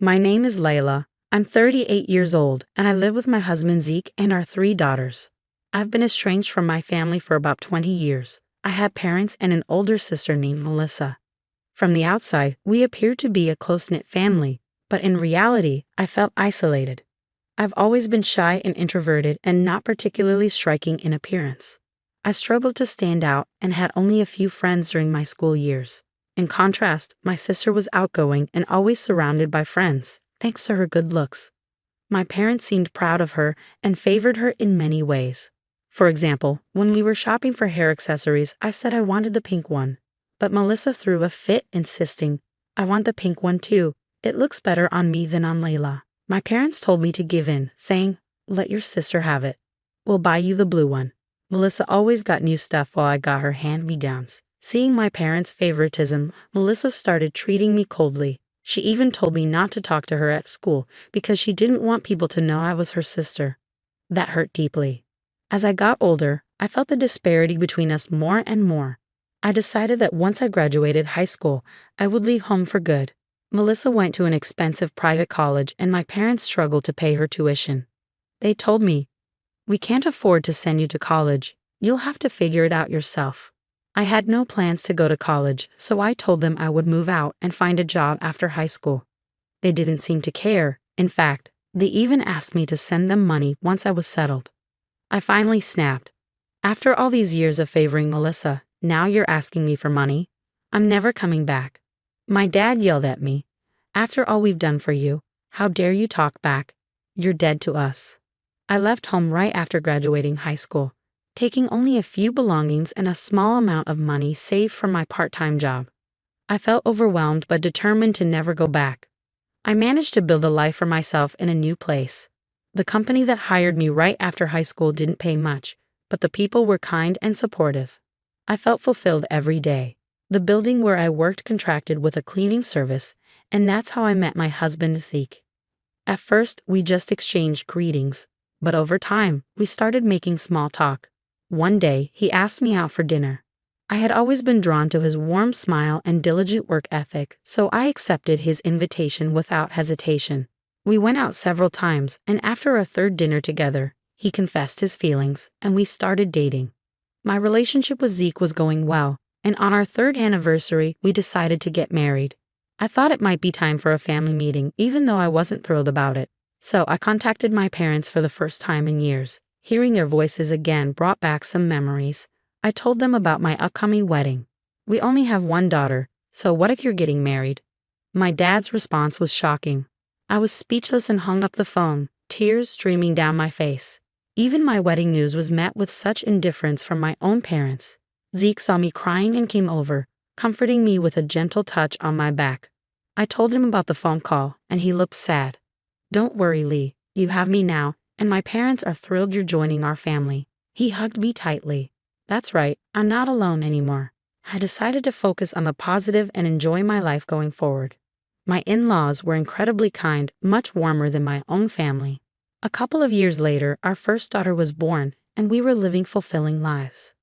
My name is Layla. I'm 38 years old, and I live with my husband Zeke and our 3 daughters. I've been estranged from my family for about 20 years. I had parents and an older sister named Melissa. From the outside, we appeared to be a close-knit family, but in reality, I felt isolated. I've always been shy and introverted and not particularly striking in appearance. I struggled to stand out and had only a few friends during my school years. In contrast, my sister was outgoing and always surrounded by friends, thanks to her good looks. My parents seemed proud of her and favored her in many ways. For example, when we were shopping for hair accessories, I said I wanted the pink one. But Melissa threw a fit, insisting, "I want the pink one too. It looks better on me than on Layla." My parents told me to give in, saying, "Let your sister have it. We'll buy you the blue one." Melissa always got new stuff while I got her hand-me-downs. Seeing my parents' favoritism, Melissa started treating me coldly. She even told me not to talk to her at school because she didn't want people to know I was her sister. That hurt deeply. As I got older, I felt the disparity between us more and more. I decided that once I graduated high school, I would leave home for good. Melissa went to an expensive private college and my parents struggled to pay her tuition. They told me, "We can't afford to send you to college. You'll have to figure it out yourself." I had no plans to go to college, so I told them I would move out and find a job after high school. They didn't seem to care. In fact, they even asked me to send them money once I was settled. I finally snapped. "After all these years of favoring Melissa, now you're asking me for money? I'm never coming back." My dad yelled at me, "After all we've done for you, how dare you talk back? You're dead to us." I left home right after graduating high school, taking only a few belongings and a small amount of money saved from my part-time job. I felt overwhelmed but determined to never go back. I managed to build a life for myself in a new place. The company that hired me right after high school didn't pay much, but the people were kind and supportive. I felt fulfilled every day. The building where I worked contracted with a cleaning service, and that's how I met my husband Zeke. At first, we just exchanged greetings, but over time, we started making small talk. One day, he asked me out for dinner. I had always been drawn to his warm smile and diligent work ethic, so I accepted his invitation without hesitation. We went out several times, and after our third dinner together, he confessed his feelings, and we started dating. My relationship with Zeke was going well, and on our 3rd anniversary, we decided to get married. I thought it might be time for a family meeting, even though I wasn't thrilled about it. So I contacted my parents for the first time in years. Hearing their voices again brought back some memories. I told them about my upcoming wedding. "We only have one daughter, so what if you're getting married?" My dad's response was shocking. I was speechless and hung up the phone, tears streaming down my face. Even my wedding news was met with such indifference from my own parents. Zeke saw me crying and came over, comforting me with a gentle touch on my back. I told him about the phone call, and he looked sad. "Don't worry, Lee, you have me now, and my parents are thrilled you're joining our family." He hugged me tightly. That's right, I'm not alone anymore. I decided to focus on the positive and enjoy my life going forward. My in-laws were incredibly kind, much warmer than my own family. A couple of years later, our first daughter was born, and we were living fulfilling lives.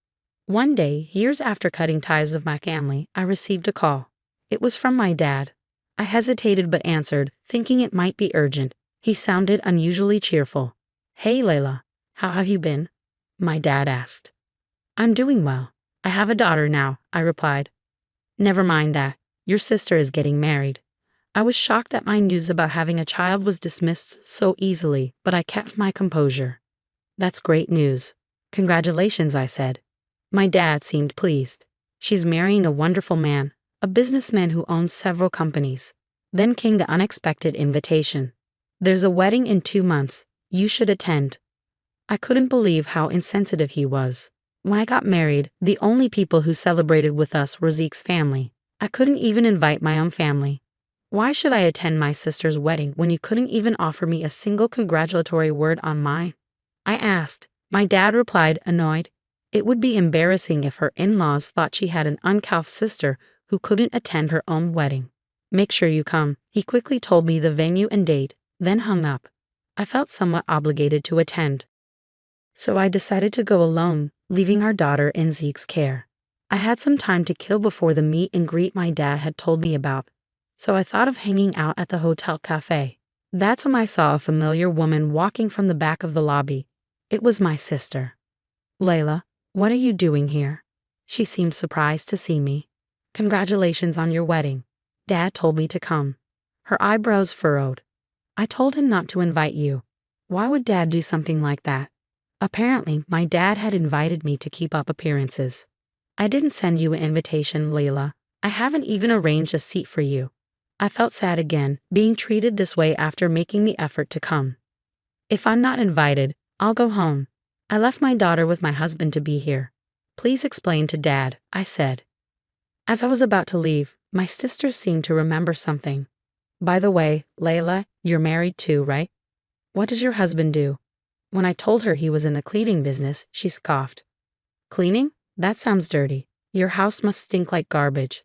One day, years after cutting ties with my family, I received a call. It was from my dad. I hesitated but answered, thinking it might be urgent. He sounded unusually cheerful. "Hey, Layla, how have you been?" my dad asked. "I'm doing well. I have a daughter now," I replied. "Never mind that. Your sister is getting married." I was shocked that my news about having a child was dismissed so easily, but I kept my composure. "That's great news. Congratulations," I said. My dad seemed pleased. "She's marrying a wonderful man, a businessman who owns several companies." Then came the unexpected invitation. "There's a wedding in 2 months. You should attend." I couldn't believe how insensitive he was. When I got married, the only people who celebrated with us were Zeke's family. I couldn't even invite my own family. Why should I attend my sister's wedding when you couldn't even offer me a single congratulatory word on mine? I asked. My dad replied, annoyed. It would be embarrassing if her in-laws thought she had an uncouth sister who couldn't attend her own wedding. "Make sure you come." He quickly told me the venue and date, then hung up. I felt somewhat obligated to attend. So I decided to go alone, leaving our daughter in Zeke's care. I had some time to kill before the meet and greet my dad had told me about. so I thought of hanging out at the hotel cafe. That's when I saw a familiar woman walking from the back of the lobby. It was my sister. "Layla, what are you doing here?" She seemed surprised to see me. "Congratulations on your wedding. Dad told me to come." Her eyebrows furrowed. "I told him not to invite you." Why would Dad do something like that? Apparently, my dad had invited me to keep up appearances. "I didn't send you an invitation, Layla. I haven't even arranged a seat for you." I felt sad again, being treated this way after making the effort to come. "If I'm not invited, I'll go home. I left my daughter with my husband to be here. Please explain to Dad," I said. As I was about to leave, my sister seemed to remember something. "By the way, Layla, you're married too, right? What does your husband do?" When I told her he was in the cleaning business, she scoffed. "Cleaning? That sounds dirty. Your house must stink like garbage.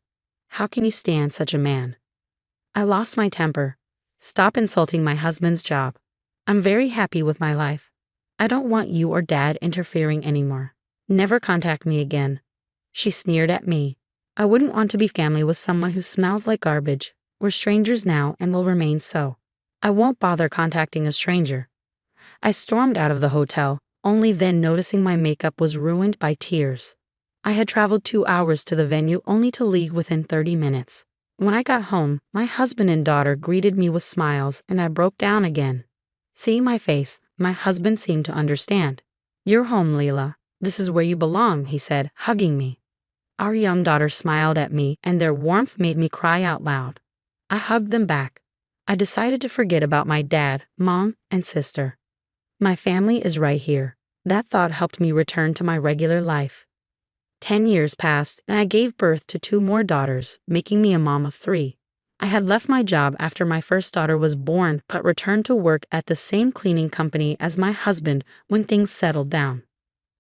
How can you stand such a man?" I lost my temper. "Stop insulting my husband's job. I'm very happy with my life. I don't want you or Dad interfering anymore. Never contact me again." She sneered at me. "I wouldn't want to be family with someone who smells like garbage. We're strangers now and will remain so. I won't bother contacting a stranger." I stormed out of the hotel, only then noticing my makeup was ruined by tears. I had traveled 2 hours to the venue only to leave within 30 minutes. When I got home, my husband and daughter greeted me with smiles and I broke down again. Seeing my face, my husband seemed to understand. "You're home, Leela. This is where you belong," he said, hugging me. Our young daughter smiled at me and their warmth made me cry out loud. I hugged them back. I decided to forget about my dad, mom, and sister. My family is right here. That thought helped me return to my regular life. 10 years passed and I gave birth to 2 more daughters, making me a mom of 3. I had left my job after my first daughter was born but returned to work at the same cleaning company as my husband when things settled down.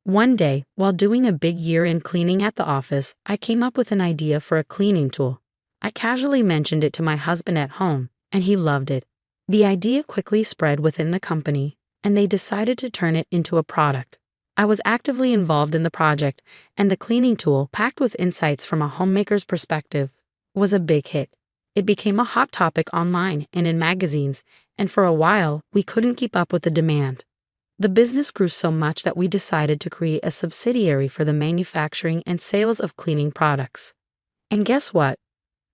One day, while doing a big year-end cleaning at the office, I came up with an idea for a cleaning tool. I casually mentioned it to my husband at home, and he loved it. The idea quickly spread within the company, and they decided to turn it into a product. I was actively involved in the project, and the cleaning tool, packed with insights from a homemaker's perspective, was a big hit. It became a hot topic online and in magazines, and for a while, we couldn't keep up with the demand. The business grew so much that we decided to create a subsidiary for the manufacturing and sales of cleaning products. And guess what?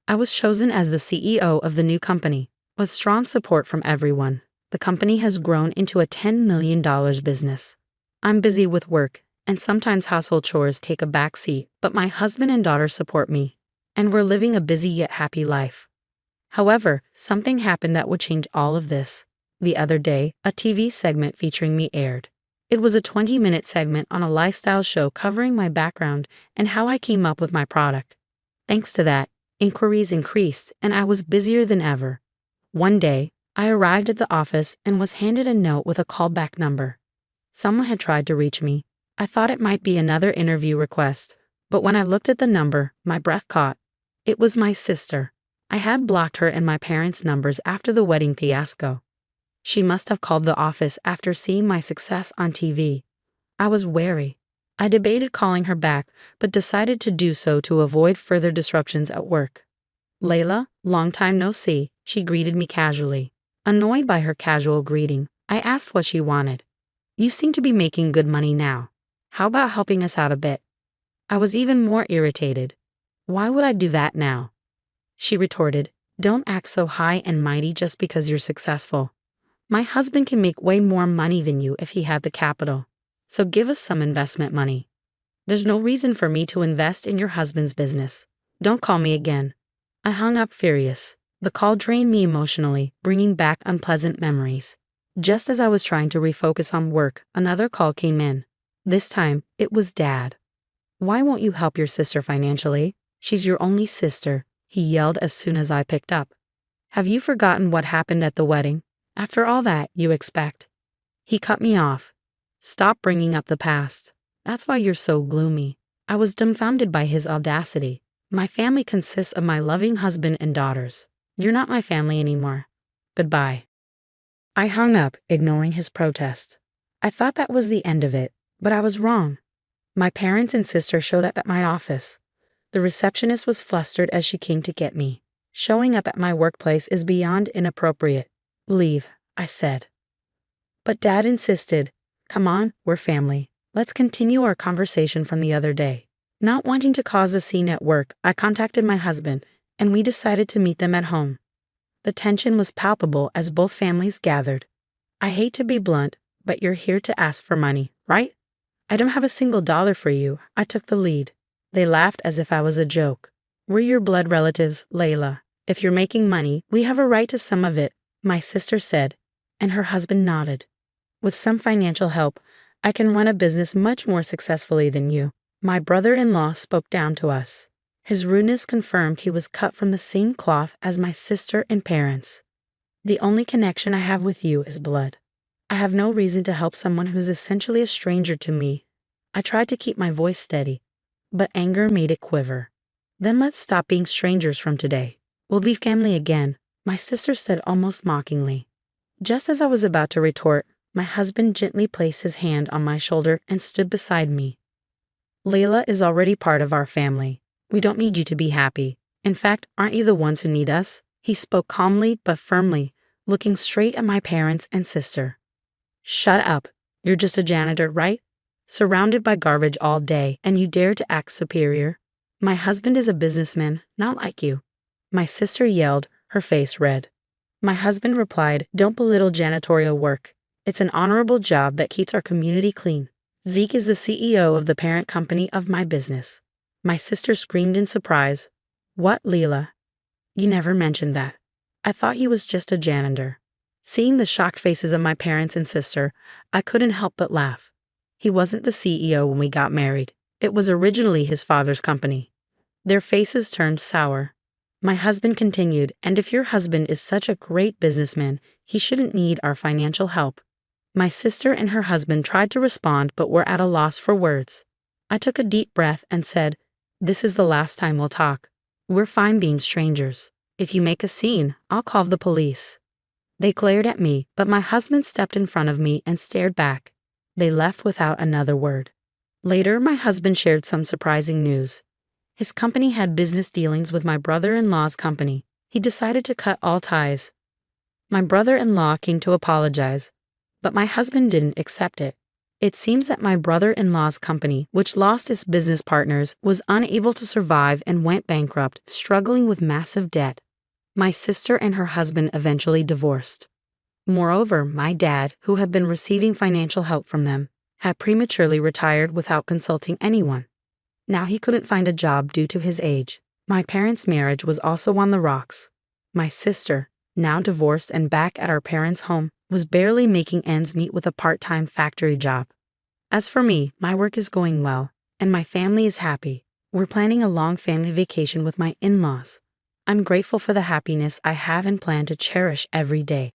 I was chosen as the CEO of the new company, with strong support from everyone. The company has grown into a $10 million business. I'm busy with work, and sometimes household chores take a backseat, but my husband and daughter support me, and we're living a busy yet happy life. However, something happened that would change all of this. The other day, a TV segment featuring me aired. It was a 20-minute segment on a lifestyle show covering my background and how I came up with my product. Thanks to that, inquiries increased and I was busier than ever. One day, I arrived at the office and was handed a note with a callback number. Someone had tried to reach me. I thought it might be another interview request, but when I looked at the number, my breath caught. It was my sister. I had blocked her and my parents' numbers after the wedding fiasco. She must have called the office after seeing my success on TV. I was wary. I debated calling her back, but decided to do so to avoid further disruptions at work. "Layla, long time no see," she greeted me casually. Annoyed by her casual greeting, I asked what she wanted. "You seem to be making good money now. How about helping us out a bit?" I was even more irritated. "Why would I do that now?" She retorted, "Don't act so high and mighty just because you're successful. My husband can make way more money than you if he had the capital. So give us some investment money." "There's no reason for me to invest in your husband's business. Don't call me again." I hung up furious. The call drained me emotionally, bringing back unpleasant memories. Just as I was trying to refocus on work, another call came in. This time, it was Dad. "Why won't you help your sister financially? She's your only sister," he yelled as soon as I picked up. "Have you forgotten what happened at the wedding? After all that, you expect." He cut me off. "Stop bringing up the past. That's why you're so gloomy." I was dumbfounded by his audacity. "My family consists of my loving husband and daughters. You're not my family anymore. Goodbye." I hung up, ignoring his protest. I thought that was the end of it, but I was wrong. My parents and sister showed up at my office. The receptionist was flustered as she came to get me. Showing up at my workplace is beyond inappropriate. Leave, I said. But Dad insisted. Come on, we're family. Let's continue our conversation from the other day. Not wanting to cause a scene at work, I contacted my husband, and we decided to meet them at home. The tension was palpable as both families gathered. I hate to be blunt, but you're here to ask for money, right? I don't have a single dollar for you. I took the lead. They laughed as if I was a joke. We're your blood relatives, Layla. If you're making money, we have a right to some of it, my sister said, and her husband nodded. With some financial help, I can run a business much more successfully than you. My brother-in-law spoke down to us. His rudeness confirmed he was cut from the same cloth as my sister and parents. The only connection I have with you is blood. I have no reason to help someone who's essentially a stranger to me. I tried to keep my voice steady, but anger made it quiver. Then let's stop being strangers from today. We'll be family again, my sister said almost mockingly. Just as I was about to retort, my husband gently placed his hand on my shoulder and stood beside me. Layla is already part of our family. We don't need you to be happy. In fact, aren't you the ones who need us? He spoke calmly but firmly, looking straight at my parents and sister. Shut up. You're just a janitor, right? Surrounded by garbage all day, and you dare to act superior? My husband is a businessman, not like you. My sister yelled, her face red. My husband replied, don't belittle janitorial work. It's an honorable job that keeps our community clean. Zeke is the CEO of the parent company of my business. My sister screamed in surprise. What, Leela? You never mentioned that. I thought he was just a janitor. Seeing the shocked faces of my parents and sister, I couldn't help but laugh. He wasn't the CEO when we got married. It was originally his father's company. Their faces turned sour. My husband continued, and if your husband is such a great businessman, he shouldn't need our financial help. My sister and her husband tried to respond but were at a loss for words. I took a deep breath and said, this is the last time we'll talk. We're fine being strangers. If you make a scene, I'll call the police. They glared at me, but my husband stepped in front of me and stared back. They left without another word. Later, my husband shared some surprising news. His company had business dealings with my brother-in-law's company. He decided to cut all ties. My brother-in-law came to apologize, but my husband didn't accept it. It seems that my brother-in-law's company, which lost its business partners, was unable to survive and went bankrupt, struggling with massive debt. My sister and her husband eventually divorced. Moreover, my dad, who had been receiving financial help from them, had prematurely retired without consulting anyone. Now he couldn't find a job due to his age. My parents' marriage was also on the rocks. My sister, now divorced and back at our parents' home, was barely making ends meet with a part-time factory job. As for me, my work is going well, and my family is happy. We're planning a long family vacation with my in-laws. I'm grateful for the happiness I have and plan to cherish every day.